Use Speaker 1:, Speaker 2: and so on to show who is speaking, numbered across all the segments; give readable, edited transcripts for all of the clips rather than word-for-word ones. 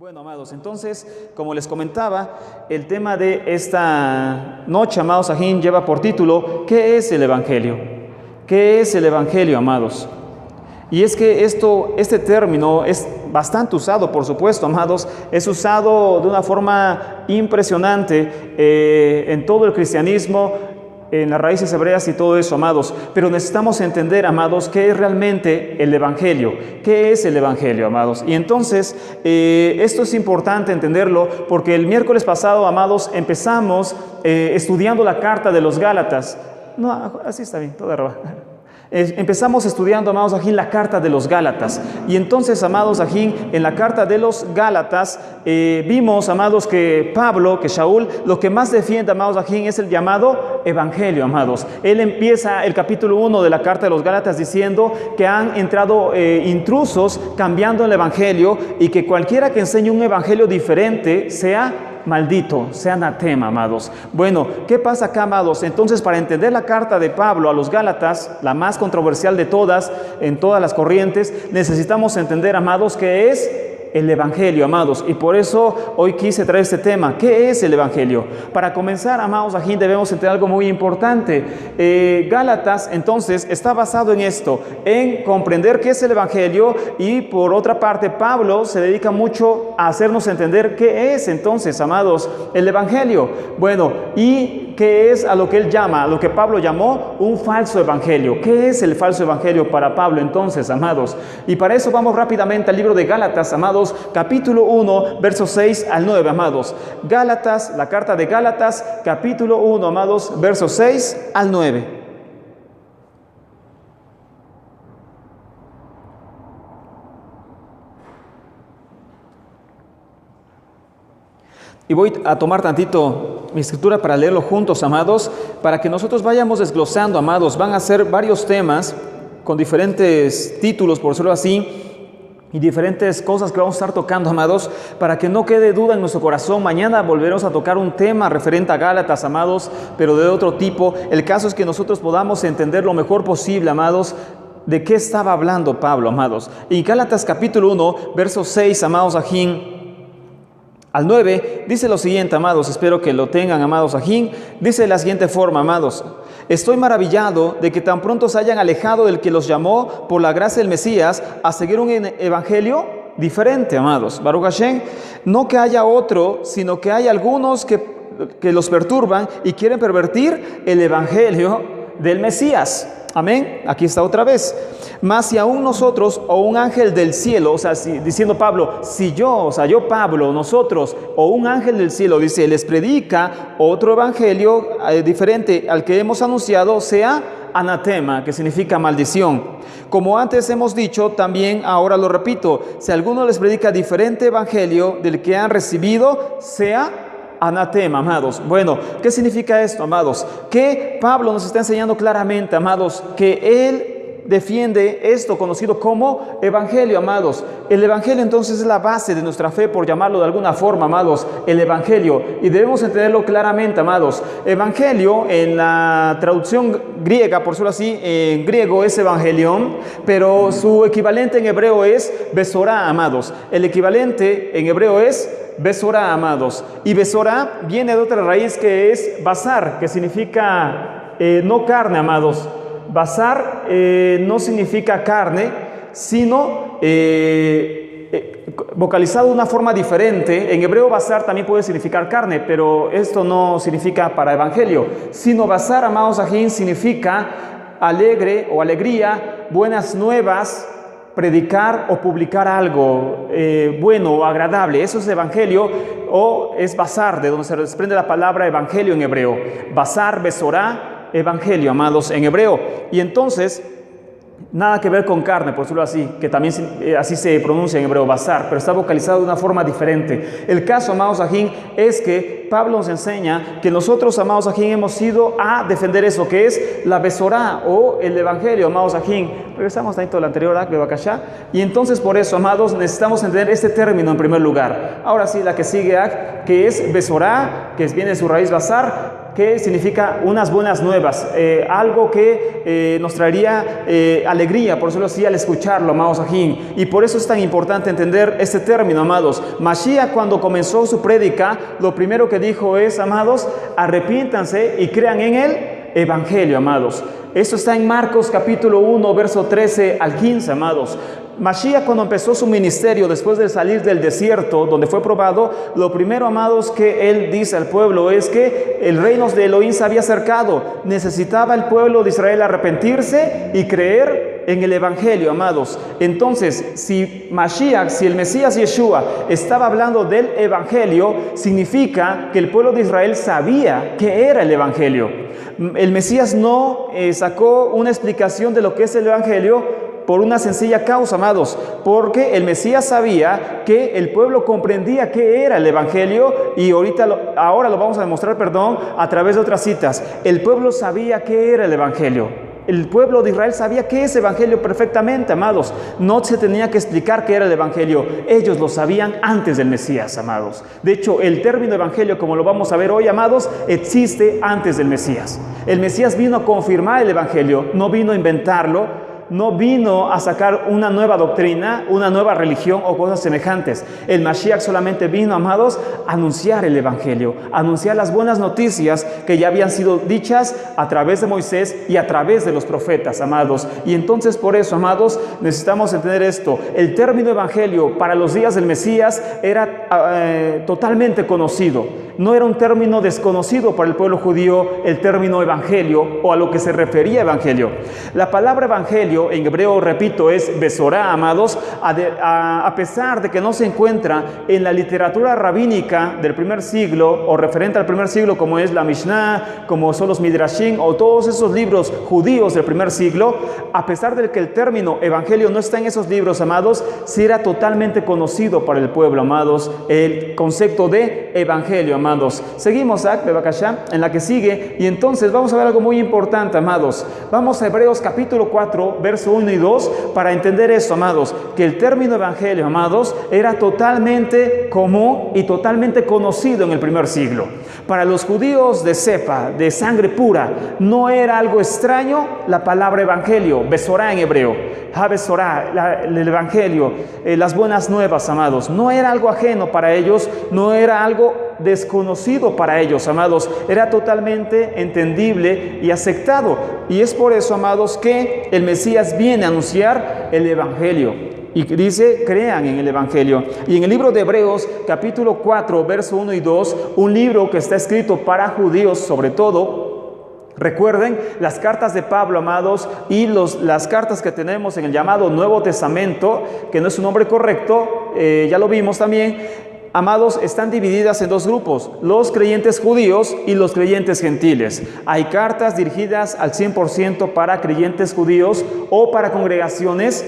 Speaker 1: Bueno, amados, entonces, como les comentaba, el tema de esta noche, amados Ajín, lleva por título, ¿qué es el Evangelio? ¿Qué es el Evangelio, amados? Y es que este término es bastante usado, por supuesto, amados, es usado de una forma impresionante en todo el cristianismo, en las raíces hebreas y todo eso, amados, pero necesitamos entender, amados, qué es realmente el Evangelio, qué es el Evangelio, amados. Y entonces, esto es importante entenderlo porque el miércoles pasado, amados, empezamos estudiando la carta de los Gálatas. No, así está bien, todo arriba. Empezamos estudiando, amados Ajín, la carta de los Gálatas. Y entonces, amados Ajín, en la carta de los Gálatas vimos, amados, que Pablo, que Shaul, lo que más defiende, amados Ajín, es el llamado Evangelio, amados. Él empieza el capítulo 1 de la carta de los Gálatas diciendo que han entrado intrusos cambiando el Evangelio y que cualquiera que enseñe un Evangelio diferente sea maldito, sea anatema, amados. Bueno, ¿qué pasa acá, amados? Entonces, para entender la carta de Pablo a los Gálatas, la más controversial de todas, en todas las corrientes, necesitamos entender, amados, qué es el Evangelio, amados. Y por eso hoy quise traer este tema. ¿Qué es el Evangelio? Para comenzar, amados, aquí debemos entender algo muy importante. Gálatas, entonces, está basado en esto, en comprender qué es el Evangelio, y por otra parte, Pablo se dedica mucho a hacernos entender qué es entonces, amados, el Evangelio. Bueno, y qué es a lo que él llama, a lo que Pablo llamó un falso evangelio. ¿Qué es el falso evangelio para Pablo entonces, amados? Y para eso vamos rápidamente al libro de Gálatas, amados, capítulo 1, versos 6 al 9, amados. Gálatas, la carta de Gálatas, capítulo 1, amados, versos 6 al 9. Y voy a tomar tantito mi escritura para leerlo juntos, amados, para que nosotros vayamos desglosando, amados. Van a ser varios temas con diferentes títulos, por decirlo así, y diferentes cosas que vamos a estar tocando, amados, para que no quede duda en nuestro corazón. Mañana volveremos a tocar un tema referente a Gálatas, amados, pero de otro tipo. El caso es que nosotros podamos entender lo mejor posible, amados, de qué estaba hablando Pablo, amados. Y Gálatas capítulo 1, versos 6, amados Ajín, al 9, dice lo siguiente, amados, espero que lo tengan, amados Ajín, dice de la siguiente forma, amados: estoy maravillado de que tan pronto se hayan alejado del que los llamó por la gracia del Mesías a seguir un evangelio diferente, amados. Baruch Hashem, no que haya otro, sino que hay algunos que los perturban y quieren pervertir el evangelio del Mesías. Amén. Aquí está otra vez. Mas si aún nosotros o un ángel del cielo, o sea, diciendo Pablo, si yo, o sea, yo Pablo, nosotros o un ángel del cielo, dice, les predica otro evangelio diferente al que hemos anunciado, sea anatema, que significa maldición. Como antes hemos dicho, también ahora lo repito, si alguno les predica diferente evangelio del que han recibido, sea anatema, amados. Bueno, ¿qué significa esto, amados? Que Pablo nos está enseñando claramente, amados, que él defiende esto conocido como evangelio, amados. El evangelio entonces es la base de nuestra fe, por llamarlo de alguna forma, amados, el evangelio, y debemos entenderlo claramente, amados. Evangelio en la traducción griega, por decirlo así, en griego es evangelion, pero su equivalente en hebreo es besorá, amados. El equivalente en hebreo es besorá, amados. Y besorá viene de otra raíz que es basar, que significa no carne, amados. Basar no significa carne, sino vocalizado de una forma diferente. En hebreo basar también puede significar carne, pero esto no significa para evangelio, sino basar, amados Ajín, significa alegre o alegría, buenas nuevas, predicar o publicar algo bueno o agradable. Eso es evangelio, o es basar, de donde se desprende la palabra evangelio en hebreo. Basar, besorá, evangelio, amados, en hebreo. Y entonces, nada que ver con carne, por decirlo así, que también así se pronuncia en hebreo, basar, pero está vocalizado de una forma diferente. El caso, amados Ajín, es que Pablo nos enseña que nosotros, amados Ajín, hemos ido a defender eso, que es la besorá o el evangelio, amados Ajín. Regresamos a lo anterior, Bebakashá. Y entonces, por eso, amados, necesitamos entender este término en primer lugar. Ahora sí, la que sigue, que es besorá, que viene de su raíz basar, que significa unas buenas nuevas, algo que nos traería alegría, por decirlo así, al escucharlo, amados ajín. Y por eso es tan importante entender este término, amados. Mashiach, cuando comenzó su prédica, lo primero que dijo es, amados, arrepiéntanse y crean en el Evangelio, amados. Esto está en Marcos capítulo 1, verso 13 al 15, amados. Mashiach, cuando empezó su ministerio, después de salir del desierto, donde fue probado, lo primero, amados, que él dice al pueblo es que el reino de Elohim se había acercado. Necesitaba el pueblo de Israel arrepentirse y creer en el Evangelio, amados. Entonces, si Mashiach, si el Mesías Yeshua estaba hablando del Evangelio, significa que el pueblo de Israel sabía que era el Evangelio. El Mesías no sacó una explicación de lo que es el Evangelio por una sencilla causa, amados, porque el Mesías sabía que el pueblo comprendía qué era el Evangelio, y ahora lo vamos a demostrar, a través de otras citas. El pueblo sabía qué era el Evangelio. El pueblo de Israel sabía qué es Evangelio perfectamente, amados. No se tenía que explicar qué era el Evangelio. Ellos lo sabían antes del Mesías, amados. De hecho, el término Evangelio, como lo vamos a ver hoy, amados, existe antes del Mesías. El Mesías vino a confirmar el Evangelio, no vino a inventarlo. No vino a sacar una nueva doctrina, una nueva religión o cosas semejantes. El Mashiach solamente vino, amados, a anunciar el Evangelio, a anunciar las buenas noticias que ya habían sido dichas a través de Moisés y a través de los profetas, amados. Y entonces, por eso, amados, necesitamos entender esto. El término Evangelio para los días del Mesías era totalmente conocido. No era un término desconocido para el pueblo judío, el término Evangelio, o a lo que se refería Evangelio. La palabra Evangelio en hebreo, repito, es Besorá, amados, a pesar de que no se encuentra en la literatura rabínica del primer siglo o referente al primer siglo, como es la Mishnah, como son los Midrashim o todos esos libros judíos del primer siglo, a pesar de que el término Evangelio no está en esos libros, amados, sí era totalmente conocido para el pueblo, amados, el concepto de Evangelio, amados. Seguimos, en la que sigue, y entonces vamos a ver algo muy importante, amados. Vamos a Hebreos capítulo 4, verso 1 y 2, para entender esto, amados, que el término Evangelio, amados, era totalmente común y totalmente conocido en el primer siglo. Para los judíos de cepa, de sangre pura, no era algo extraño la palabra Evangelio, Besorá en hebreo, Ha-Besorá, el Evangelio, las buenas nuevas, amados. No era algo ajeno para ellos, no era algo desconocido para ellos, amados. Era totalmente entendible y aceptado. Y es por eso, amados, que el Mesías viene a anunciar el Evangelio. Y dice, crean en el Evangelio. Y en el libro de Hebreos, capítulo 4, verso 1 y 2, un libro que está escrito para judíos sobre todo. Recuerden las cartas de Pablo, amados, y las cartas que tenemos en el llamado Nuevo Testamento, que no es un nombre correcto, ya lo vimos también. Amados, están divididas en dos grupos, los creyentes judíos y los creyentes gentiles. Hay cartas dirigidas al 100% para creyentes judíos o para congregaciones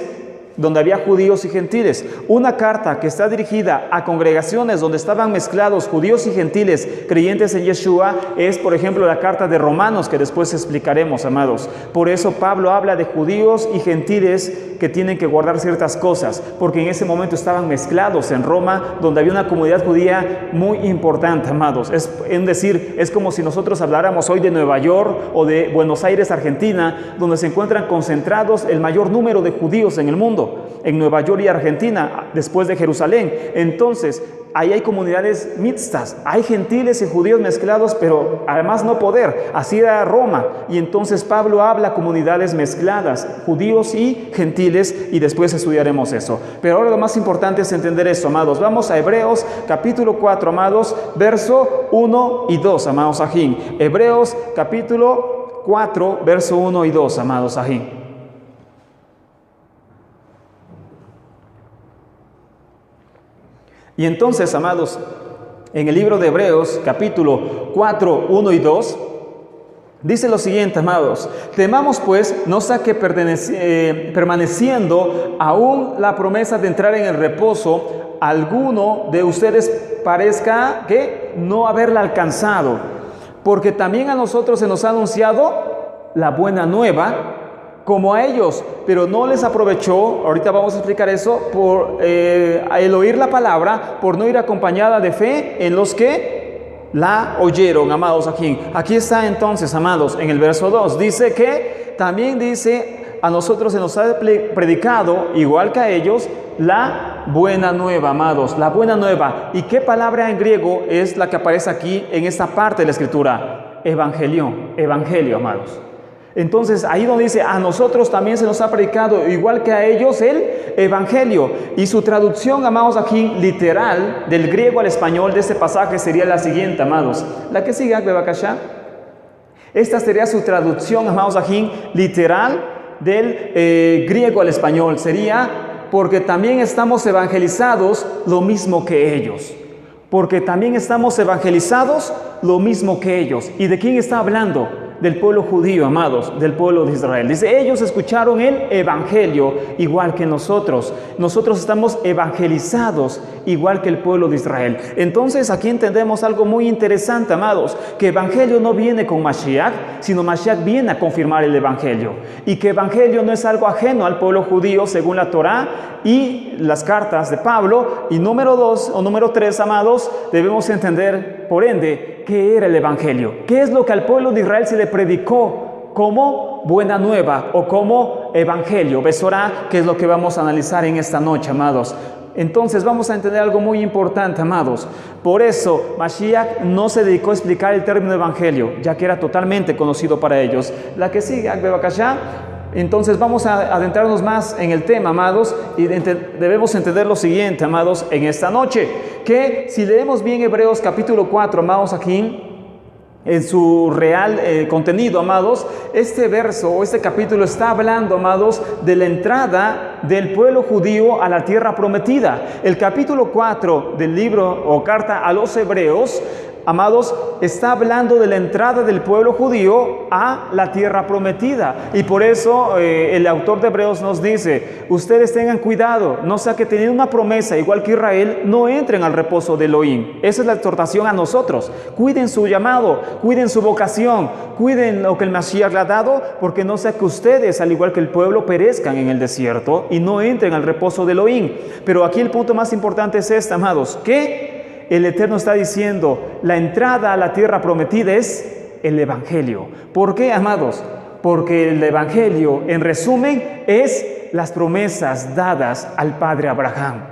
Speaker 1: donde había judíos y gentiles. Una carta que está dirigida a congregaciones donde estaban mezclados judíos y gentiles creyentes en Yeshua es, por ejemplo, la carta de Romanos, que después explicaremos, amados. Por eso Pablo habla de judíos y gentiles que tienen que guardar ciertas cosas, porque en ese momento estaban mezclados en Roma, donde había una comunidad judía muy importante, amados. Es decir, es como si nosotros habláramos hoy de Nueva York o de Buenos Aires, Argentina, donde se encuentran concentrados el mayor número de judíos en el mundo, en Nueva York y Argentina, después de Jerusalén. Entonces, ahí hay comunidades mixtas, hay gentiles y judíos mezclados, pero además no poder. Así era Roma. Y entonces Pablo habla comunidades mezcladas, judíos y gentiles, y después estudiaremos eso. Pero ahora lo más importante es entender esto, amados. Vamos a Hebreos capítulo 4, amados, verso 1 y 2, amados ajín. Hebreos capítulo 4, verso 1 y 2, amados ajín. Y entonces, amados, en el libro de Hebreos, capítulo 4, 1 y 2, dice lo siguiente, amados: temamos pues, no sea que permaneciendo aún la promesa de entrar en el reposo, alguno de ustedes parezca que no haberla alcanzado, porque también a nosotros se nos ha anunciado la buena nueva, como a ellos, pero no les aprovechó, ahorita vamos a explicar eso, por el oír la palabra, por no ir acompañada de fe en los que la oyeron, amados, aquí está entonces, amados, en el verso 2, dice que también dice, a nosotros se nos ha predicado, igual que a ellos, la buena nueva, amados, la buena nueva. ¿Y qué palabra en griego es la que aparece aquí en esta parte de la Escritura? Evangelio, amados. Entonces, ahí donde dice, a nosotros también se nos ha predicado, igual que a ellos, el Evangelio. Y su traducción, amados, aquí, literal, del griego al español de este pasaje sería la siguiente, amados. La que sigue, Bebakasha. Esta sería su traducción, amados, aquí, literal, del griego al español. Sería, porque también estamos evangelizados lo mismo que ellos. Porque también estamos evangelizados lo mismo que ellos. ¿Y de quién está hablando? Del pueblo judío, amados, del pueblo de Israel. Dice, ellos escucharon el evangelio igual que nosotros. Nosotros estamos evangelizados igual que el pueblo de Israel. Entonces aquí entendemos algo muy interesante, amados, que evangelio no viene con Mashiach, sino Mashiach viene a confirmar el evangelio. Y que evangelio no es algo ajeno al pueblo judío según la Torá y las cartas de Pablo. Y número 2 o número 3, amados, debemos entender, por ende, ¿qué era el evangelio? ¿Qué es lo que al pueblo de Israel se le predicó como buena nueva o como evangelio? Besorá, que es lo que vamos a analizar en esta noche, amados. Entonces vamos a entender algo muy importante, amados. Por eso Mashiach no se dedicó a explicar el término evangelio, ya que era totalmente conocido para ellos. La que sigue, Bebakasha. Entonces vamos a adentrarnos más en el tema, amados, y debemos entender lo siguiente, amados, en esta noche, que si leemos bien Hebreos capítulo 4, amados, aquí en su real contenido, amados, este verso o este capítulo está hablando, amados, de la entrada del pueblo judío a la tierra prometida. El capítulo 4 del libro o carta a los Hebreos, amados, está hablando de la entrada del pueblo judío a la tierra prometida. Y por eso el autor de Hebreos nos dice, ustedes tengan cuidado, no sea que teniendo una promesa igual que Israel, no entren al reposo de Elohim. Esa es la exhortación a nosotros. Cuiden su llamado, cuiden su vocación, cuiden lo que el Mashiach le ha dado, porque no sea que ustedes, al igual que el pueblo, perezcan en el desierto y no entren al reposo de Elohim. Pero aquí el punto más importante es este, amados, que el Eterno está diciendo, la entrada a la tierra prometida es el Evangelio. ¿Por qué, amados? Porque el Evangelio, en resumen, es las promesas dadas al padre Abraham.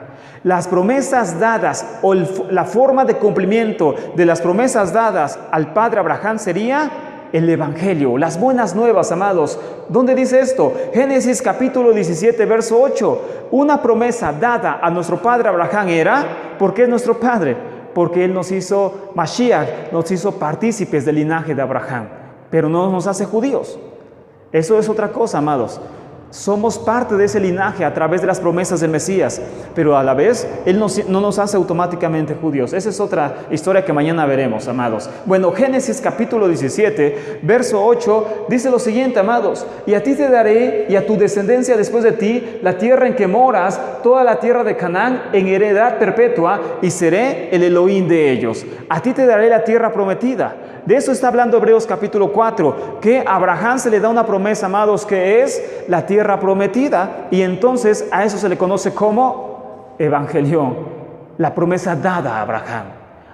Speaker 1: Las promesas dadas o la forma de cumplimiento de las promesas dadas al padre Abraham sería el Evangelio, las buenas nuevas, amados. ¿Dónde dice esto? Génesis capítulo 17, verso 8. Una promesa dada a nuestro padre Abraham era, ¿por qué es nuestro padre? Porque él nos hizo Mashiach, nos hizo partícipes del linaje de Abraham, pero no nos hace judíos. Eso es otra cosa, amados. Somos parte de ese linaje a través de las promesas del Mesías, pero a la vez Él no nos hace automáticamente judíos. Esa es otra historia que mañana veremos, amados. Bueno, Génesis capítulo 17, verso 8, dice lo siguiente, amados. Y a ti te daré y a tu descendencia después de ti la tierra en que moras, toda la tierra de Canaán en heredad perpetua, y seré el Elohim de ellos. A ti te daré la tierra prometida. De eso está hablando Hebreos capítulo 4, que a Abraham se le da una promesa, amados, que es la tierra prometida, y entonces a eso se le conoce como evangelión, la promesa dada a Abraham.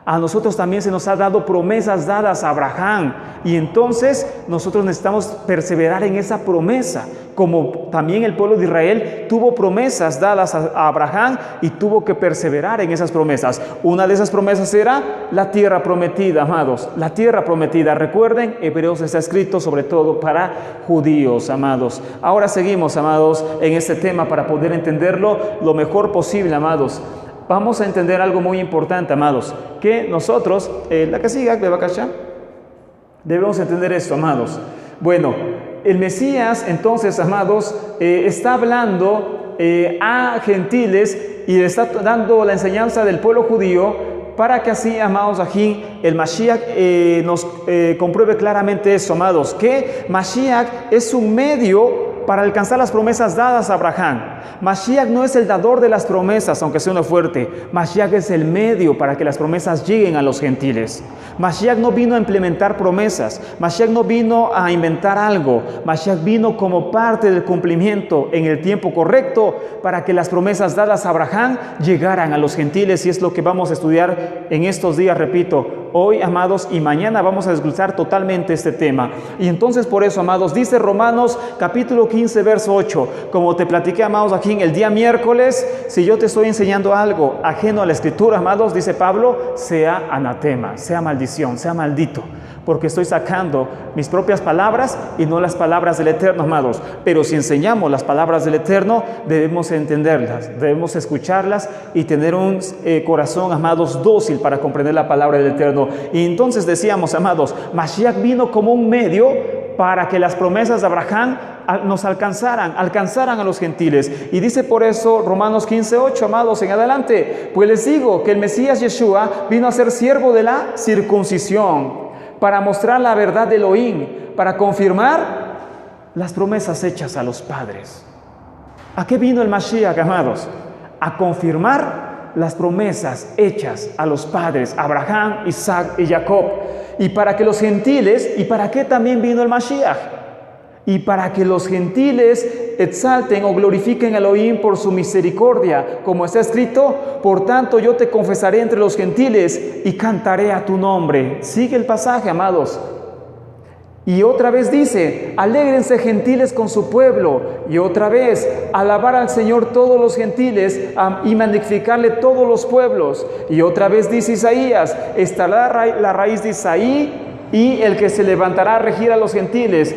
Speaker 1: A nosotros también se nos ha dado promesas dadas a Abraham, y entonces nosotros necesitamos perseverar en esa promesa, como también el pueblo de Israel tuvo promesas dadas a Abraham y tuvo que perseverar en esas promesas. Una de esas promesas era la tierra prometida, amados, la tierra prometida. Recuerden, Hebreos está escrito sobre todo para judíos, amados. Ahora seguimos, amados, en este tema para poder entenderlo lo mejor posible, amados. Vamos a entender algo muy importante, amados, que nosotros, la que siga, Bebakasha, debemos entender esto, amados. Bueno, el Mesías, entonces, amados, está hablando a gentiles y le está dando la enseñanza del pueblo judío para que así, amados, aquí el Mashiach nos compruebe claramente eso, amados, que Mashiach es un medio para alcanzar las promesas dadas a Abraham. Mashiach no es el dador de las promesas, aunque suene fuerte. Mashiach es el medio para que las promesas lleguen a los gentiles. Mashiach no vino a implementar promesas. Mashiach no vino a inventar algo. Mashiach vino como parte del cumplimiento en el tiempo correcto para que las promesas dadas a Abraham llegaran a los gentiles, y es lo que vamos a estudiar en estos días, repito, hoy, amados, y mañana vamos a desglosar totalmente este tema. Y entonces por eso, amados, dice Romanos capítulo 15, verso 8, como te platiqué, amados, aquí en el día miércoles, si yo te estoy enseñando algo ajeno a la Escritura, amados, dice Pablo, sea anatema, sea maldición, sea maldito, porque estoy sacando mis propias palabras y no las palabras del Eterno, amados. Pero si enseñamos las palabras del Eterno, debemos entenderlas, debemos escucharlas y tener un corazón, amados, dócil para comprender la palabra del Eterno. Y entonces decíamos, amados, Mashiach vino como un medio para que las promesas de Abraham nos alcanzaran a los gentiles. Y dice por eso Romanos 15, 8, amados, en adelante, pues les digo que el Mesías Yeshua vino a ser siervo de la circuncisión, para mostrar la verdad de Elohim, para confirmar las promesas hechas a los padres. ¿A qué vino el Mashiach, amados? A confirmar las promesas hechas a los padres, Abraham, Isaac y Jacob. Y para que los gentiles, ¿y para qué también vino el Mashiach? Y para que los gentiles exalten o glorifiquen a Elohim por su misericordia, como está escrito, por tanto yo te confesaré entre los gentiles y cantaré a tu nombre. Sigue el pasaje, amados. Y otra vez dice, alégrense gentiles con su pueblo. Y otra vez, alabar al Señor todos los gentiles y magnificarle todos los pueblos. Y otra vez dice Isaías, estará la raíz de Isaí y el que se levantará a regir a los gentiles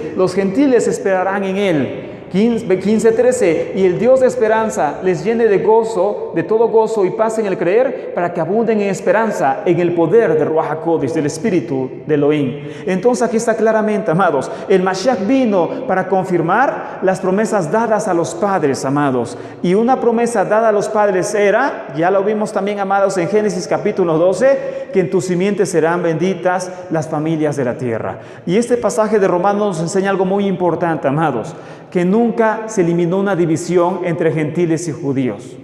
Speaker 1: esperarán en él. 15:13, y el Dios de esperanza les llene de gozo, de todo gozo y paz en el creer, para que abunden en esperanza, en el poder de Ruach HaKodesh, del Espíritu de Elohim. Entonces aquí está claramente, amados, el Mashiach vino para confirmar las promesas dadas a los padres, amados. Y una promesa dada a los padres era, ya lo vimos también, amados, en Génesis capítulo 12, que en tu simiente serán benditas las familias de la tierra. Y este pasaje de Romanos nos enseña algo muy importante, amados, que nunca se eliminó una división entre gentiles y judíos.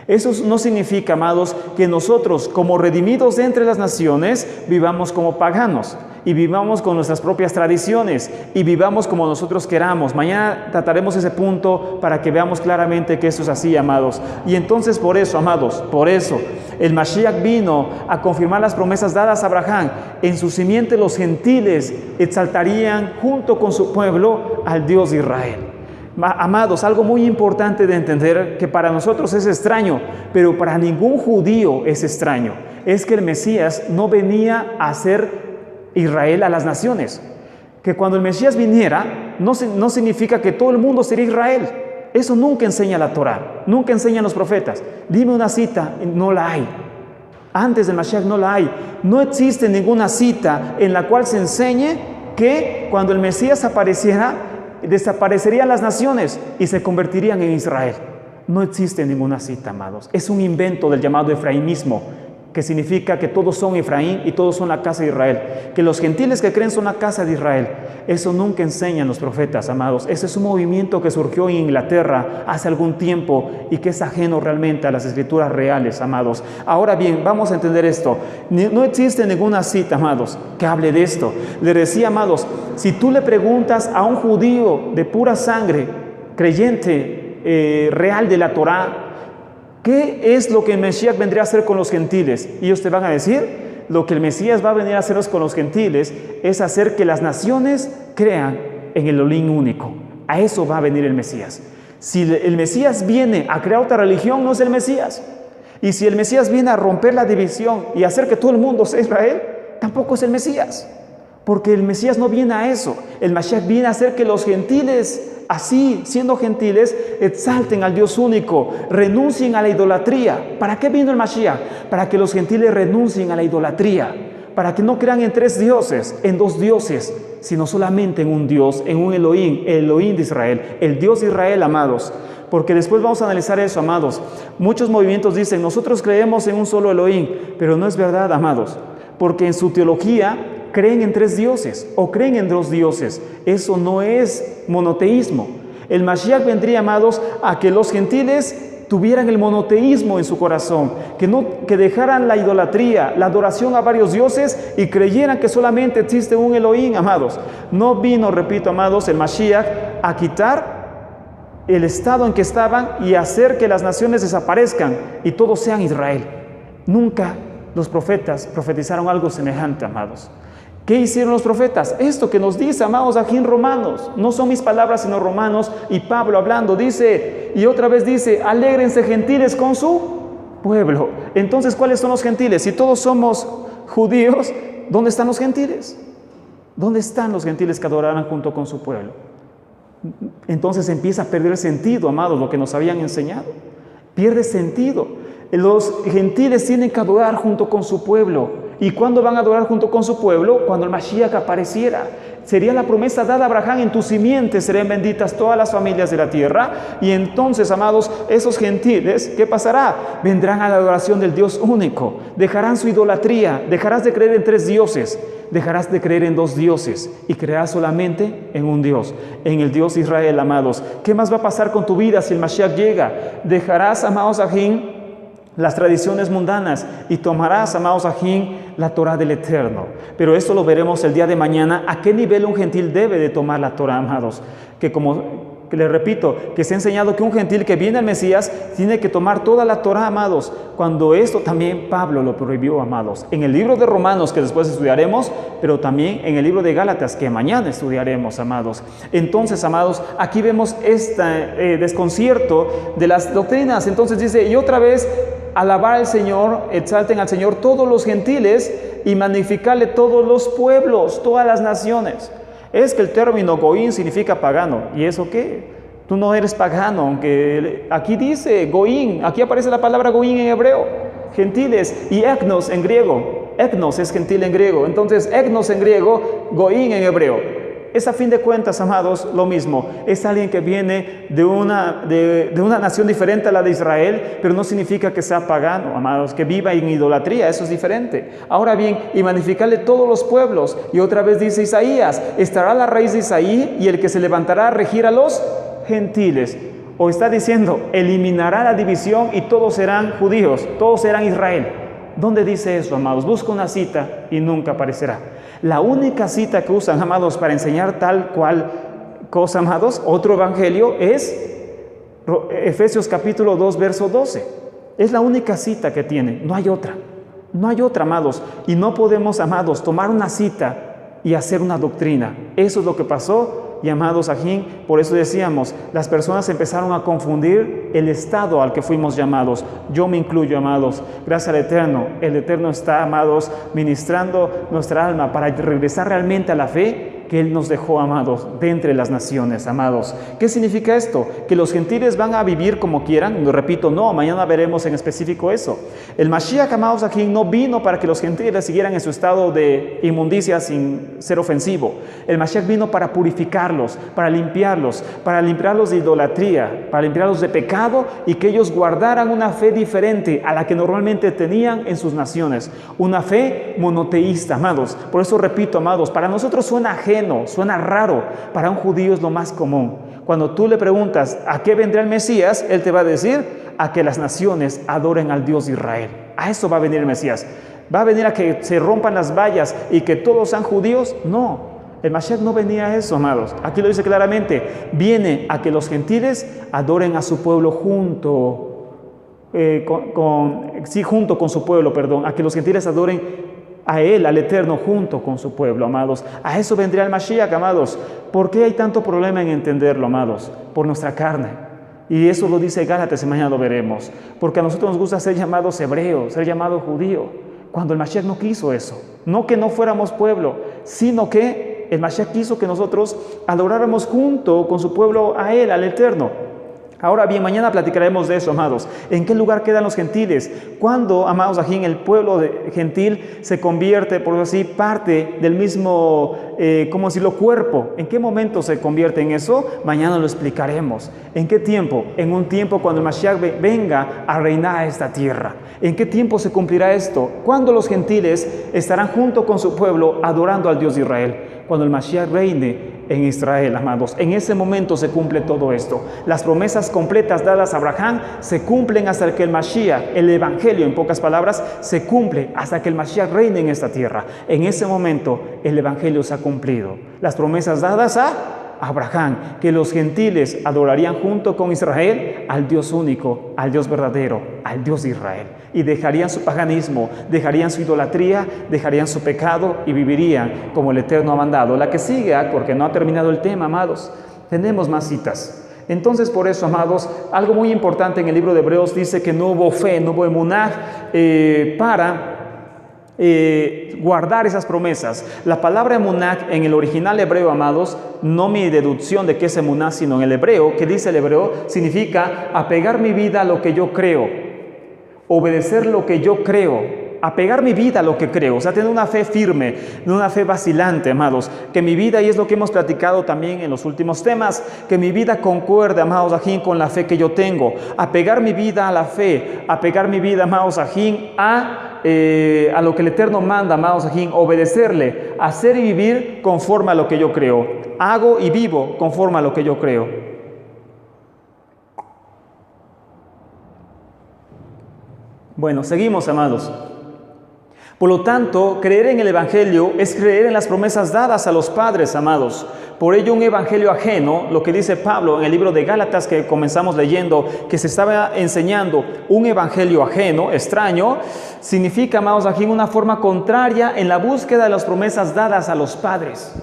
Speaker 1: Eso no significa, amados, que nosotros, como redimidos de entre las naciones, vivamos como paganos y vivamos con nuestras propias tradiciones y vivamos como nosotros queramos. Mañana trataremos ese punto para que veamos claramente que eso es así, amados. Y entonces por eso, amados, por eso el Mashiach vino a confirmar las promesas dadas a Abraham. En su simiente los gentiles exaltarían junto con su pueblo al Dios de Israel. Amados, algo muy importante de entender, que para nosotros es extraño, pero para ningún judío es extraño, es que el Mesías no venía a hacer Israel a las naciones. Que cuando el Mesías viniera, no significa que todo el mundo sería Israel. Eso nunca enseña la Torá, nunca enseñan los profetas. Dime una cita, no la hay. Antes del Mashiach no la hay. No existe ninguna cita en la cual se enseñe que cuando el Mesías apareciera, desaparecerían las naciones y se convertirían en Israel. No existe ninguna cita, amados. Es un invento del llamado efraimismo, que significa que todos son Efraín y todos son la casa de Israel, que los gentiles que creen son la casa de Israel. Eso nunca enseñan los profetas, amados. Ese es un movimiento que surgió en Inglaterra hace algún tiempo y que es ajeno realmente a las escrituras reales, amados. Ahora bien, vamos a entender esto. No existe ninguna cita, amados, que hable de esto. Le decía, amados, si tú le preguntas a un judío de pura sangre, creyente real de la Torá, ¿qué es lo que el Mesías vendría a hacer con los gentiles? Y ellos te van a decir, lo que el Mesías va a venir a hacer con los gentiles es hacer que las naciones crean en el Elohim único. A eso va a venir el Mesías. Si el Mesías viene a crear otra religión, no es el Mesías. Y si el Mesías viene a romper la división y hacer que todo el mundo sea Israel, tampoco es el Mesías. Porque el Mesías no viene a eso. El Mashiach viene a hacer que los gentiles, así, siendo gentiles, exalten al Dios único, renuncien a la idolatría. ¿Para qué vino el Mashiach? Para que los gentiles renuncien a la idolatría, para que no crean en tres dioses, en dos dioses, sino solamente en un Dios, en un Elohim, el Elohim de Israel, el Dios de Israel, amados. Porque después vamos a analizar eso, amados. Muchos movimientos dicen, nosotros creemos en un solo Elohim, pero no es verdad, amados, porque en su teología creen en tres dioses o creen en dos dioses. Eso no es monoteísmo. El Mashiach vendría, amados, a que los gentiles tuvieran el monoteísmo en su corazón, que dejaran la idolatría, la adoración a varios dioses y creyeran que solamente existe un Elohim, amados. No vino, repito, amados, el Mashiach a quitar el estado en que estaban y hacer que las naciones desaparezcan y todos sean Israel. Nunca los profetas profetizaron algo semejante, amados. ¿Qué hicieron los profetas? Esto que nos dice, amados, aquí en Romanos. No son mis palabras, sino Romanos. Y Pablo hablando dice, y otra vez dice, alégrense gentiles con su pueblo. Entonces, ¿cuáles son los gentiles? Si todos somos judíos, ¿dónde están los gentiles? ¿Dónde están los gentiles que adorarán junto con su pueblo? Entonces empieza a perder sentido, amados, lo que nos habían enseñado. Pierde sentido. Los gentiles tienen que adorar junto con su pueblo. ¿Y cuándo van a adorar junto con su pueblo? Cuando el Mashiach apareciera. Sería la promesa dada a Abraham: en tu simiente serán benditas todas las familias de la tierra. Y entonces, amados, esos gentiles, ¿qué pasará? Vendrán a la adoración del Dios único. Dejarán su idolatría. Dejarás de creer en 3 dioses. Dejarás de creer en 2 dioses y creerás solamente en un Dios, en el Dios Israel, amados. ¿Qué más va a pasar con tu vida si el Mashiach llega? Dejarás, amados ajín, las tradiciones mundanas y tomarás, amados ajín, la Torah del Eterno. Pero esto lo veremos el día de mañana. ¿A qué nivel un gentil debe de tomar la Torah, amados? Que les repito, que se ha enseñado que un gentil que viene al Mesías tiene que tomar toda la Torah, amados, cuando esto también Pablo lo prohibió, amados, en el libro de Romanos, que después estudiaremos, pero también en el libro de Gálatas, que mañana estudiaremos, amados. Entonces, amados, aquí vemos este desconcierto de las doctrinas. Entonces dice, y otra vez, alabar al Señor, exalten al Señor todos los gentiles y magnificarle todos los pueblos, todas las naciones. Es que el término goín significa pagano. ¿Y eso qué? Tú no eres pagano, aunque aquí dice goín, aquí aparece la palabra goín en hebreo, gentiles, y etnos en griego. Etnos es gentil en griego, entonces etnos en griego, goín en hebreo. Es, a fin de cuentas, amados, lo mismo. Es alguien que viene de una nación diferente a la de Israel, pero no significa que sea pagano, amados, que viva en idolatría. Eso es diferente. Ahora bien, y magnificarle todos los pueblos. Y otra vez dice Isaías, estará la raíz de Isaí y el que se levantará a regir a los gentiles. O está diciendo, eliminará la división y todos serán judíos, todos serán Israel. ¿Dónde dice eso, amados? Busca una cita y nunca aparecerá. La única cita que usan, amados, para enseñar tal cual cosa, amados, otro evangelio, es Efesios capítulo 2, verso 12. Es la única cita que tiene, no hay otra. No hay otra, amados. Y no podemos, amados, tomar una cita y hacer una doctrina. Eso es lo que pasó. Y amados ajín, por eso decíamos, las personas empezaron a confundir el estado al que fuimos llamados. Yo me incluyo, amados, gracias al Eterno. El Eterno está, amados, ministrando nuestra alma para regresar realmente a la fe que Él nos dejó, amados, de entre las naciones, amados. ¿Qué significa esto? ¿Que los gentiles van a vivir como quieran? Lo repito, no, mañana veremos en específico eso. El Mashiach, amados, aquí no vino para que los gentiles siguieran en su estado de inmundicia sin ser ofensivo. El Mashiach vino para purificarlos, para limpiarlos de idolatría, para limpiarlos de pecado y que ellos guardaran una fe diferente a la que normalmente tenían en sus naciones. Una fe monoteísta, amados. Por eso repito, amados, para nosotros suena ajeno, suena raro, para un judío es lo más común. Cuando tú le preguntas ¿a qué vendrá el Mesías? Él te va a decir a que las naciones adoren al Dios de Israel. A eso va a venir el Mesías. ¿Va a venir a que se rompan las vallas y que todos sean judíos? No, el Mashiach no venía a eso, amados. Aquí lo dice claramente, viene a que los gentiles adoren a su pueblo junto con su pueblo, a que los gentiles adoren a Él, al Eterno, junto con su pueblo, amados. A eso vendría el Mashiach, amados. ¿Por qué hay tanto problema en entenderlo, amados? Por nuestra carne. Y eso lo dice Gálatas y mañana lo veremos. Porque a nosotros nos gusta ser llamados hebreos, ser llamados judío, cuando el Mashiach no quiso eso. No que no fuéramos pueblo, sino que el Mashiach quiso que nosotros adoráramos junto con su pueblo a Él, al Eterno. Ahora bien, mañana platicaremos de eso, amados. ¿En qué lugar quedan los gentiles? ¿Cuándo, amados, aquí en el pueblo gentil se convierte, por así, parte del mismo, ¿cómo decirlo?, cuerpo? ¿En qué momento se convierte en eso? Mañana lo explicaremos. ¿En qué tiempo? En un tiempo cuando el Mashiach venga a reinar a esta tierra. ¿En qué tiempo se cumplirá esto? ¿Cuándo los gentiles estarán junto con su pueblo adorando al Dios de Israel? cuando el Mashiach reine en Israel, amados. En ese momento se cumple todo esto. Las promesas completas dadas a Abraham se cumplen hasta que el Mashiach, el Evangelio, en pocas palabras, se cumple hasta que el Mashiach reine en esta tierra. En ese momento el Evangelio se ha cumplido. Las promesas dadas a Abraham, que los gentiles adorarían junto con Israel al Dios único, al Dios verdadero, al Dios de Israel, y dejarían su paganismo, dejarían su idolatría, dejarían su pecado y vivirían como el Eterno ha mandado. La que sigue, porque no ha terminado el tema, amados, tenemos más citas. Entonces, por eso, amados, algo muy importante en el libro de Hebreos dice que no hubo fe, no hubo emuná para guardar esas promesas. La palabra emuná en el original hebreo, amados, no mi deducción de qué es emuná, sino en el hebreo, que dice el hebreo, significa apegar mi vida a lo que yo creo, obedecer lo que yo creo, apegar mi vida a lo que creo, o sea, tener una fe firme, no una fe vacilante, amados, que mi vida, y es lo que hemos platicado también en los últimos temas, que mi vida concuerde, amados ajín, con la fe que yo tengo, apegar mi vida a la fe, apegar mi vida, amados ajín, a lo que el Eterno manda, amados ajín, obedecerle, hacer y vivir conforme a lo que yo creo, hago y vivo conforme a lo que yo creo. Bueno, seguimos, amados. Por lo tanto, creer en el Evangelio es creer en las promesas dadas a los padres, amados. Por ello, un evangelio ajeno, lo que dice Pablo en el libro de Gálatas que comenzamos leyendo, que se estaba enseñando un evangelio ajeno, extraño, significa, amados, aquí una forma contraria en la búsqueda de las promesas dadas a los padres.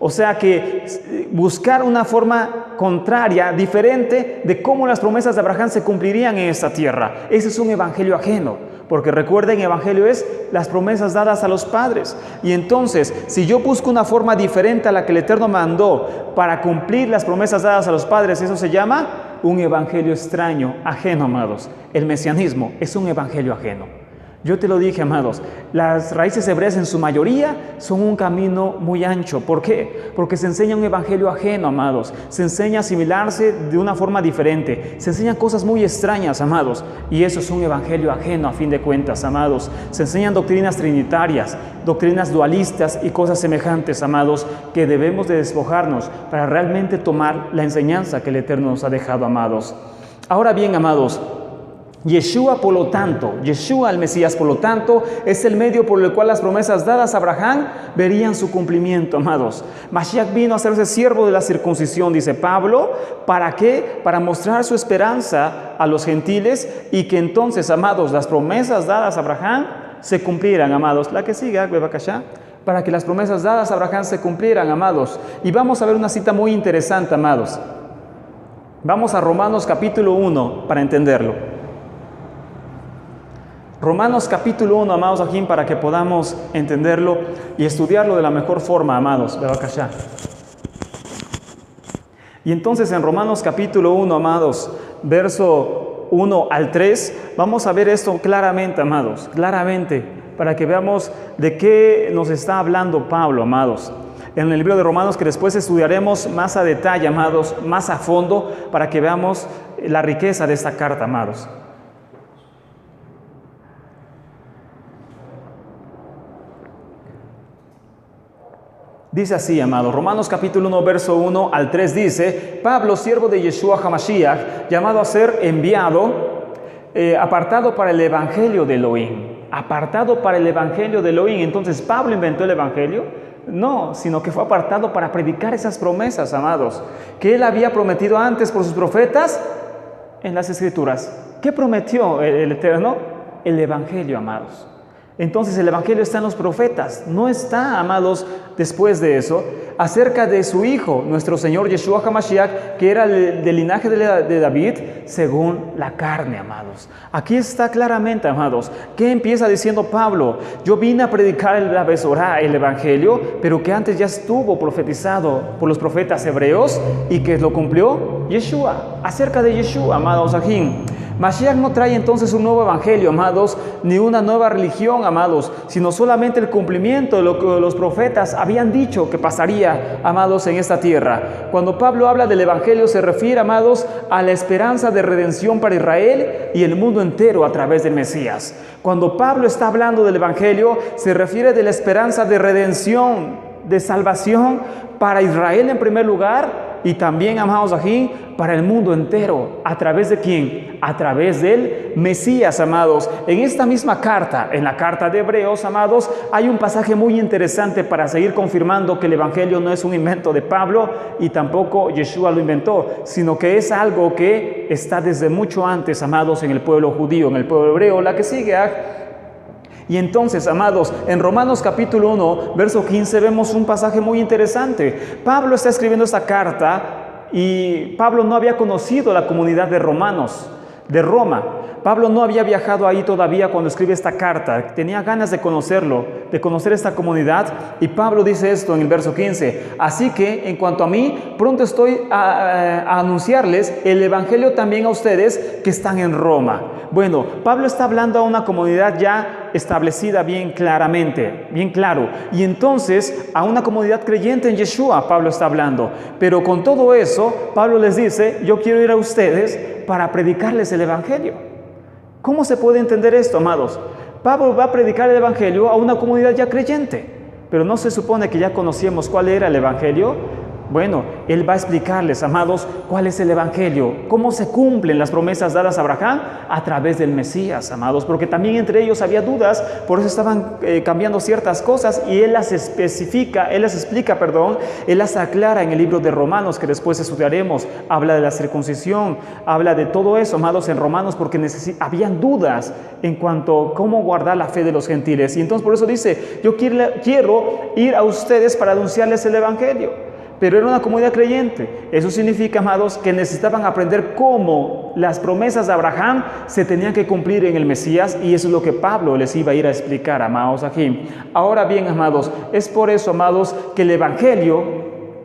Speaker 1: O sea que buscar una forma contraria, diferente de cómo las promesas de Abraham se cumplirían en esta tierra. Ese es un evangelio ajeno. Porque recuerden, evangelio es las promesas dadas a los padres. Y entonces, si yo busco una forma diferente a la que el Eterno mandó para cumplir las promesas dadas a los padres, eso se llama un evangelio extraño, ajeno, amados. El mesianismo es un evangelio ajeno. Yo te lo dije, amados, las raíces hebreas en su mayoría son un camino muy ancho. ¿Por qué? Porque se enseña un evangelio ajeno, amados. Se enseña a asimilarse de una forma diferente. Se enseñan cosas muy extrañas, amados. Y eso es un evangelio ajeno a fin de cuentas, amados. Se enseñan doctrinas trinitarias, doctrinas dualistas y cosas semejantes, amados, que debemos de despojarnos para realmente tomar la enseñanza que el Eterno nos ha dejado, amados. Ahora bien, amados, Yeshua, por lo tanto, Yeshua el Mesías, por lo tanto, es el medio por el cual las promesas dadas a Abraham verían su cumplimiento, amados. Mashiach vino a hacerse siervo de la circuncisión, dice Pablo. ¿Para qué? Para mostrar su esperanza a los gentiles y que entonces, amados, las promesas dadas a Abraham se cumplieran, amados. La que sigue, Bebakashá, para que las promesas dadas a Abraham se cumplieran, amados. Y vamos a ver una cita muy interesante, amados. Vamos a Romanos capítulo 1 para entenderlo. Romanos capítulo 1, amados, aquí para que podamos entenderlo y estudiarlo de la mejor forma, amados. Y entonces en Romanos capítulo 1, amados, verso 1 al 3, vamos a ver esto claramente, amados, claramente, para que veamos de qué nos está hablando Pablo, amados. En el libro de Romanos, que después estudiaremos más a detalle, amados, más a fondo, para que veamos la riqueza de esta carta, amados. Dice así, amado, Romanos capítulo 1, verso 1 al 3 dice: Pablo, siervo de Yeshua HaMashiach, llamado a ser enviado, apartado para el evangelio de Elohim. Apartado para el evangelio de Elohim. Entonces, ¿Pablo inventó el evangelio? No, sino que fue apartado para predicar esas promesas, amados, que él había prometido antes por sus profetas en las Escrituras. ¿Qué prometió el Eterno? El evangelio, amados. Entonces el evangelio está en los profetas, no está, amados, después de eso, acerca de su hijo, nuestro Señor Yeshua HaMashiach, que era del linaje de David, según la carne, amados. Aquí está claramente, amados, que empieza diciendo Pablo: yo vine a predicar la Besorá, el evangelio, pero que antes ya estuvo profetizado por los profetas hebreos y que lo cumplió Yeshua, acerca de Yeshua, amados, aquí. Mashiach no trae entonces un nuevo evangelio, amados, ni una nueva religión, amados, sino solamente el cumplimiento de lo que los profetas habían dicho que pasaría, amados, en esta tierra. Cuando Pablo habla del evangelio se refiere, amados, a la esperanza de redención para Israel y el mundo entero a través del Mesías. Cuando Pablo está hablando del evangelio se refiere de la esperanza de redención de salvación para Israel en primer lugar y también, amados aquí, para el mundo entero. ¿A través de quién? A través del Mesías, amados. En esta misma carta, en la carta de Hebreos, amados, hay un pasaje muy interesante para seguir confirmando que el Evangelio no es un invento de Pablo y tampoco Yeshua lo inventó, sino que es algo que está desde mucho antes, amados, en el pueblo judío, en el pueblo hebreo. La que sigue, y entonces, amados, en Romanos capítulo 1, verso 15, vemos un pasaje muy interesante. Pablo está escribiendo esta carta y Pablo no había conocido la comunidad de romanos, de Roma. Pablo no había viajado ahí todavía cuando escribe esta carta. Tenía ganas de conocerlo, de conocer esta comunidad. Y Pablo dice esto en el verso 15. Así que, en cuanto a mí, pronto estoy a anunciarles el evangelio también a ustedes que están en Roma. Bueno, Pablo está hablando a una comunidad ya establecida bien claramente, bien claro. Y entonces, a una comunidad creyente en Yeshua, Pablo está hablando. Pero con todo eso, Pablo les dice, yo quiero ir a ustedes para predicarles el evangelio. ¿Cómo se puede entender esto, amados? Pablo va a predicar el evangelio a una comunidad ya creyente, pero no se supone que ya conocíamos cuál era el evangelio. Bueno, él va a explicarles, amados, cuál es el evangelio, cómo se cumplen las promesas dadas a Abraham a través del Mesías, amados, porque también entre ellos había dudas, por eso estaban cambiando ciertas cosas y él las explica, él las aclara en el libro de Romanos, que después estudiaremos. Habla de la circuncisión, habla de todo eso, amados, en Romanos, porque habían dudas en cuanto a cómo guardar la fe de los gentiles. Y entonces por eso dice, yo quiero ir a ustedes para anunciarles el evangelio. Pero era una comunidad creyente. Eso significa, amados, que necesitaban aprender cómo las promesas de Abraham se tenían que cumplir en el Mesías, y eso es lo que Pablo les iba a ir a explicar, amados, aquí. Ahora bien, amados, es por eso, amados, que el evangelio,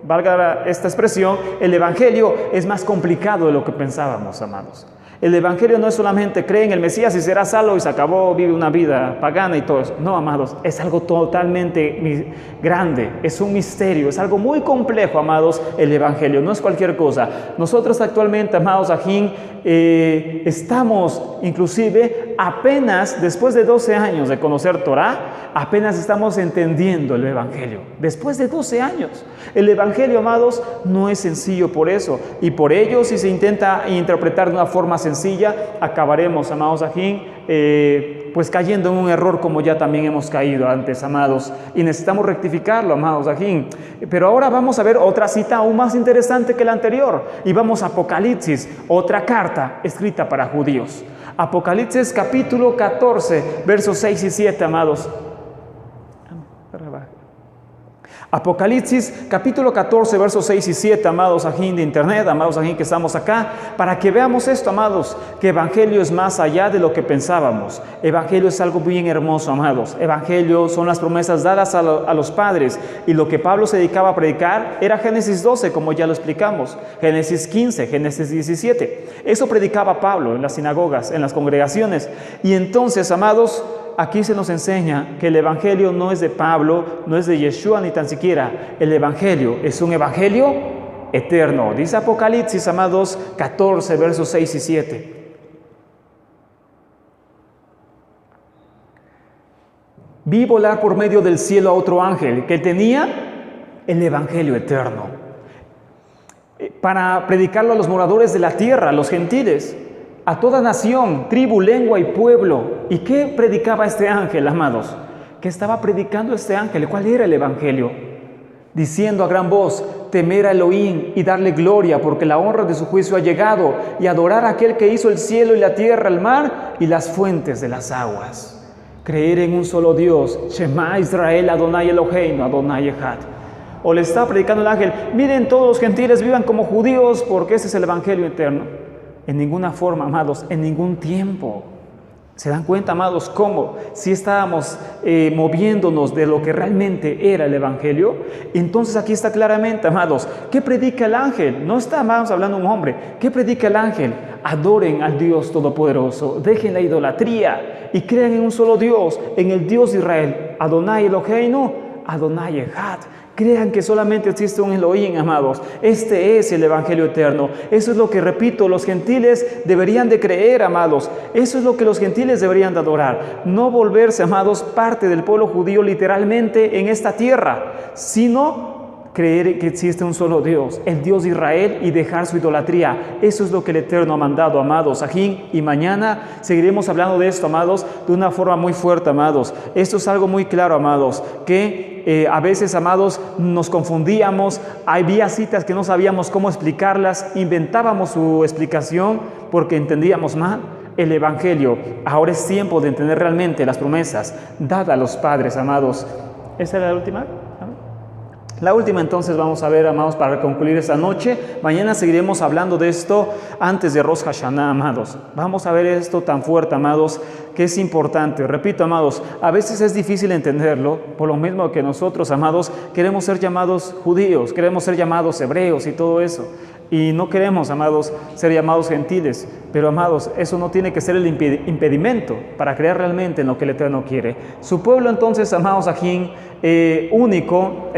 Speaker 1: valga esta expresión, el evangelio es más complicado de lo que pensábamos, amados. El evangelio no es solamente cree en el Mesías y será salvo y se acabó, vive una vida pagana y todo eso. No, amados, es algo totalmente grande, es un misterio, es algo muy complejo, amados, el evangelio, no es cualquier cosa. Nosotros actualmente, amados, aquí estamos inclusive apenas, después de 12 años de conocer Torah, apenas estamos entendiendo el evangelio. Después de 12 años. El evangelio, amados, no es sencillo por eso. Y por ello, si se intenta interpretar de una forma sencilla, acabaremos, amados, aquí, pues cayendo en un error como ya también hemos caído antes, amados. Y necesitamos rectificarlo, amados, aquí. Pero ahora vamos a ver otra cita aún más interesante que la anterior. Y vamos a Apocalipsis, otra carta escrita para judíos. Apocalipsis capítulo 14, versos 6 y 7, amados. Apocalipsis capítulo 14, versos 6 y 7, amados aquí de internet, amados aquí que estamos acá, para que veamos esto, amados, que evangelio es más allá de lo que pensábamos. Evangelio es algo bien hermoso, amados. Evangelio son las promesas dadas a los padres, y lo que Pablo se dedicaba a predicar era Génesis 12, como ya lo explicamos, Génesis 15, Génesis 17. Eso predicaba Pablo en las sinagogas, en las congregaciones. Y entonces, amados, aquí se nos enseña que el evangelio no es de Pablo, no es de Yeshua, ni tan siquiera. El evangelio es un evangelio eterno. Dice Apocalipsis, amados, 14, versos 6 y 7. Vi volar por medio del cielo a otro ángel que tenía el evangelio eterno para predicarlo a los moradores de la tierra, a los gentiles, a toda nación, tribu, lengua y pueblo. ¿Y qué predicaba este ángel, amados? ¿Qué estaba predicando este ángel? ¿Cuál era el evangelio? Diciendo a gran voz, temer a Elohim y darle gloria, porque la honra de su juicio ha llegado, y adorar a aquel que hizo el cielo y la tierra, el mar y las fuentes de las aguas. Creer en un solo Dios, Shema Israel, Adonai Eloheinu, Adonai Echad. O le está predicando el ángel, miren, todos los gentiles vivan como judíos, porque ese es el evangelio eterno. En ninguna forma, amados, en ningún tiempo. ¿Se dan cuenta, amados, cómo si estábamos moviéndonos de lo que realmente era el evangelio? Entonces aquí está claramente, amados, ¿qué predica el ángel? No estamos hablando de un hombre. ¿Qué predica el ángel? Adoren al Dios Todopoderoso, dejen la idolatría y crean en un solo Dios, en el Dios de Israel, Adonai Eloheinu, Adonai Echad. Crean que solamente existe un Elohim, amados. Este es el Evangelio eterno. Eso es lo que, repito, los gentiles deberían de creer, amados. Eso es lo que los gentiles deberían de adorar. No volverse, amados, parte del pueblo judío literalmente en esta tierra, sino creer que existe un solo Dios, el Dios de Israel, y dejar su idolatría. Eso es lo que el Eterno ha mandado, amados. Aquí y mañana seguiremos hablando de esto, amados, de una forma muy fuerte, amados. Esto es algo muy claro, amados, que a veces, amados, nos confundíamos. Había citas que no sabíamos cómo explicarlas, inventábamos su explicación porque entendíamos mal el Evangelio. Ahora es tiempo de entender realmente las promesas dadas a los padres, amados. ¿Esa era la última? La última entonces vamos a ver, amados, para concluir esta noche. Mañana seguiremos hablando de esto antes de Rosh Hashanah, amados. Vamos a ver esto tan fuerte, amados, que es importante. Repito, amados, a veces es difícil entenderlo, por lo mismo que nosotros, amados, queremos ser llamados judíos, queremos ser llamados hebreos y todo eso. Y no queremos, amados, ser llamados gentiles. Pero, amados, eso no tiene que ser el impedimento para creer realmente en lo que el Eterno quiere. Su pueblo, entonces, amados, ajín, único,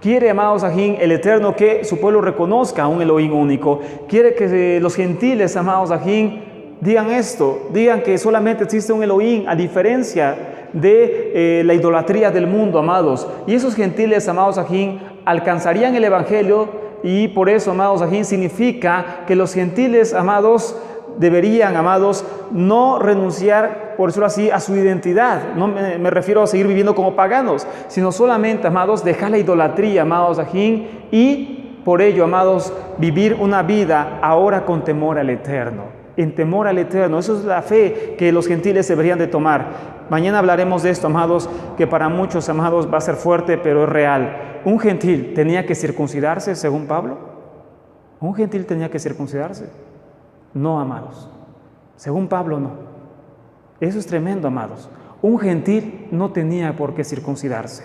Speaker 1: quiere, amados, ajín, el Eterno, que su pueblo reconozca a un Elohim único. Quiere que los gentiles, amados, ajín, digan esto, digan que solamente existe un Elohim, a diferencia de la idolatría del mundo, amados. Y esos gentiles, amados, ajín, alcanzarían el Evangelio. Y por eso, amados, ajín, significa que los gentiles, amados, deberían, amados, no renunciar, por decirlo así, a su identidad. No me refiero a seguir viviendo como paganos, sino solamente, amados, dejar la idolatría, amados, ajín, y por ello, amados, vivir una vida ahora con temor al Eterno. En temor al Eterno. Eso es la fe que los gentiles deberían de tomar. Mañana hablaremos de esto, amados, que para muchos, amados, va a ser fuerte, pero es real. ¿Un gentil tenía que circuncidarse, según Pablo? ¿Un gentil tenía que circuncidarse? No, amados. Según Pablo, no. Eso es tremendo, amados. Un gentil no tenía por qué circuncidarse.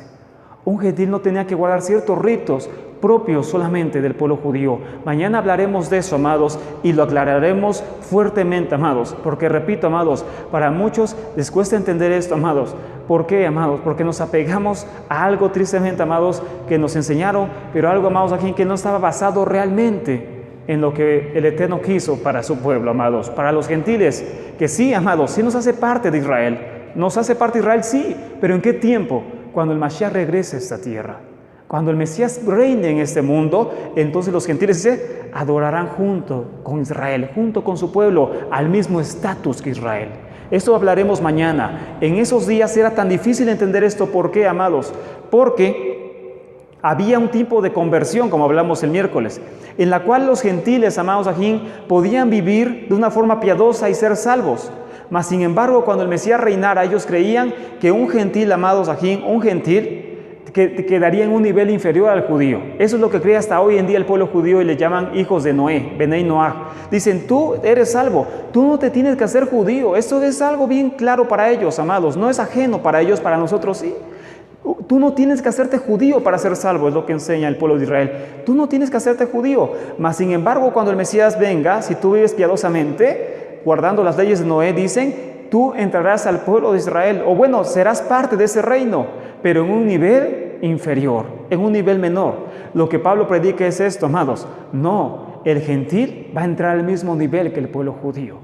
Speaker 1: Un gentil no tenía que guardar ciertos ritos propios solamente del pueblo judío. Mañana hablaremos de eso, amados, y lo aclararemos fuertemente, amados, porque repito, amados, para muchos les cuesta entender esto, amados. ¿Por qué, amados? Porque nos apegamos a algo tristemente, amados, que nos enseñaron, pero algo, amados, aquí que no estaba basado realmente en lo que el Eterno quiso para su pueblo, amados. Para los gentiles, que sí, amados, sí nos hace parte de Israel. Nos hace parte de Israel, sí, pero ¿en qué tiempo? Cuando el Mashiach regrese a esta tierra. Cuando el Mesías reine en este mundo, entonces los gentiles adorarán junto con Israel, junto con su pueblo, al mismo estatus que Israel. Esto hablaremos mañana. En esos días era tan difícil entender esto. ¿Por qué, amados? Porque había un tipo de conversión, como hablamos el miércoles, en la cual los gentiles, amados ajín, podían vivir de una forma piadosa y ser salvos. Mas, sin embargo, cuando el Mesías reinara, ellos creían que un gentil, amados ajín, un gentil, que quedaría en un nivel inferior al judío. Eso es lo que cree hasta hoy en día el pueblo judío, y le llaman hijos de Noé, Benei Noah. Dicen, tú eres salvo, tú no te tienes que hacer judío. Esto es algo bien claro para ellos, amados. No es ajeno para ellos, para nosotros sí. Tú no tienes que hacerte judío para ser salvo, es lo que enseña el pueblo de Israel. Tú no tienes que hacerte judío. Mas, sin embargo, cuando el Mesías venga, si tú vives piadosamente, guardando las leyes de Noé, dicen, tú entrarás al pueblo de Israel, o bueno, serás parte de ese reino, pero en un nivel inferior, en un nivel menor. Lo que Pablo predica es esto, amados. No, el gentil va a entrar al mismo nivel que el pueblo judío,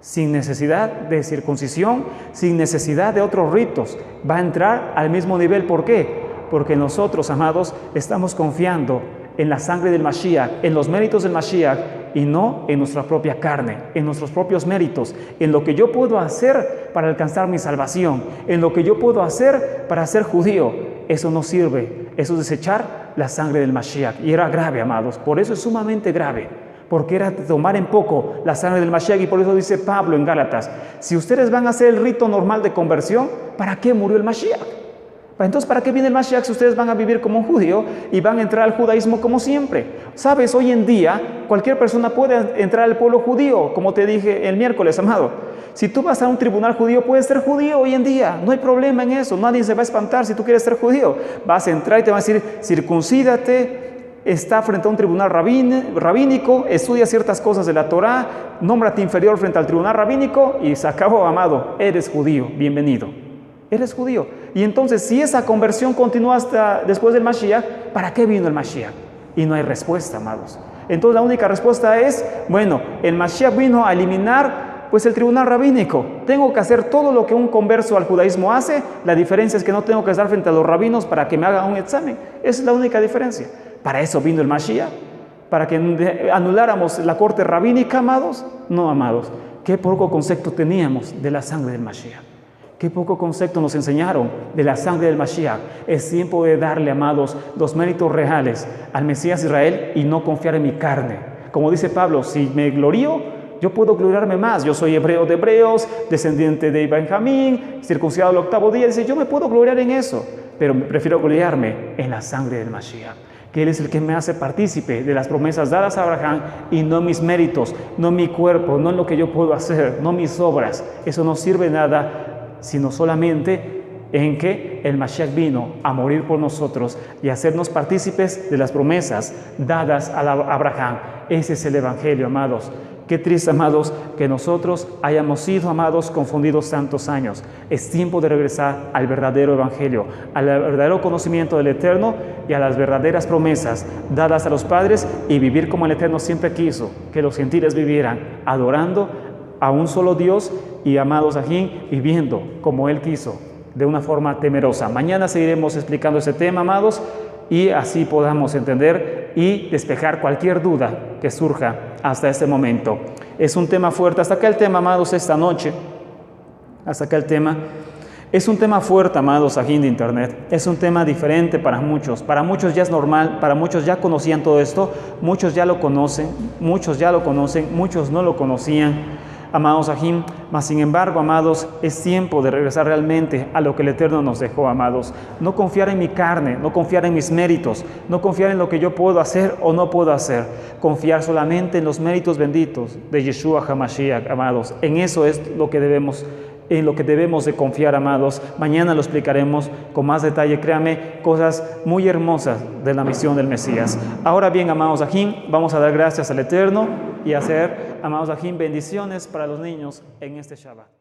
Speaker 1: sin necesidad de circuncisión, sin necesidad de otros ritos. Va a entrar al mismo nivel. ¿Por qué? Porque nosotros, amados, estamos confiando en la sangre del Mashiach, en los méritos del Mashiach, y no en nuestra propia carne, en nuestros propios méritos, en lo que yo puedo hacer para alcanzar mi salvación, en lo que yo puedo hacer para ser judío. Eso no sirve, eso es desechar la sangre del Mashiach. Y era grave, amados, por eso es sumamente grave, porque era tomar en poco la sangre del Mashiach. Y por eso dice Pablo en Gálatas, si ustedes van a hacer el rito normal de conversión, ¿para qué murió el Mashiach? Entonces, ¿para qué viene el Mashiach si ustedes van a vivir como un judío y van a entrar al judaísmo como siempre? Sabes, hoy en día cualquier persona puede entrar al pueblo judío, como te dije el miércoles, amado. Si tú vas a un tribunal judío, puedes ser judío hoy en día. No hay problema en eso. Nadie se va a espantar si tú quieres ser judío. Vas a entrar y te van a decir, circuncídate, está frente a un tribunal rabínico, estudia ciertas cosas de la Torá, nómbrate inferior frente al tribunal rabínico y se acabó, amado. Eres judío, bienvenido. eres judío. Y entonces, si esa conversión continúa hasta después del Mashiach, ¿para qué vino el Mashiach? Y no hay respuesta, amados. Entonces la única respuesta es, bueno, el Mashiach vino a eliminar pues el tribunal rabínico. Tengo que hacer todo lo que un converso al judaísmo hace. La diferencia es que no tengo que estar frente a los rabinos para que me hagan un examen. Esa es la única diferencia. Para eso vino el Mashiach, para que anuláramos la corte rabínica, amados. No, amados, qué poco concepto teníamos de la sangre del Mashiach. Qué poco concepto nos enseñaron de la sangre del Mashiach. Es tiempo de darle, amados, los méritos reales al Mesías Israel y no confiar en mi carne. Como dice Pablo, si me glorío, yo puedo gloriarme más. Yo soy hebreo de hebreos, descendiente de Benjamín, circuncidado el 8º día. Dice, yo me puedo gloriar en eso, pero prefiero gloriarme en la sangre del Mashiach, que Él es el que me hace partícipe de las promesas dadas a Abraham y no mis méritos, no mi cuerpo, no lo que yo puedo hacer, no mis obras. Eso no sirve de nada, sino solamente en que el Mashiach vino a morir por nosotros y hacernos partícipes de las promesas dadas a Abraham. Ese es el Evangelio, amados. Qué triste, amados, que nosotros hayamos sido, amados, confundidos tantos años. Es tiempo de regresar al verdadero Evangelio, al verdadero conocimiento del Eterno y a las verdaderas promesas dadas a los padres y vivir como el Eterno siempre quiso, que los gentiles vivieran, adorando a un solo Dios y, amados, aquí viviendo como Él quiso, de una forma temerosa. Mañana seguiremos explicando ese tema, amados, y así podamos entender y despejar cualquier duda que surja hasta este momento. Es un tema fuerte. Hasta acá el tema, amados, esta noche. Hasta acá el tema. Es un tema fuerte, amados, aquí en internet. Es un tema diferente para muchos. Para muchos ya es normal, para muchos ya conocían todo esto, muchos ya lo conocen, muchos no lo conocían. Amados Ajim, mas sin embargo, amados, es tiempo de regresar realmente a lo que el Eterno nos dejó, amados. No confiar en mi carne, no confiar en mis méritos, no confiar en lo que yo puedo hacer o no puedo hacer. Confiar solamente en los méritos benditos de Yeshua HaMashiach, amados. En eso es lo que debemos de confiar, amados. Mañana lo explicaremos con más detalle, créame, cosas muy hermosas de la misión del Mesías. Ahora bien, amados Ajim, vamos a dar gracias al Eterno y hacer, amados Ajim, bendiciones para los niños en este Shabbat.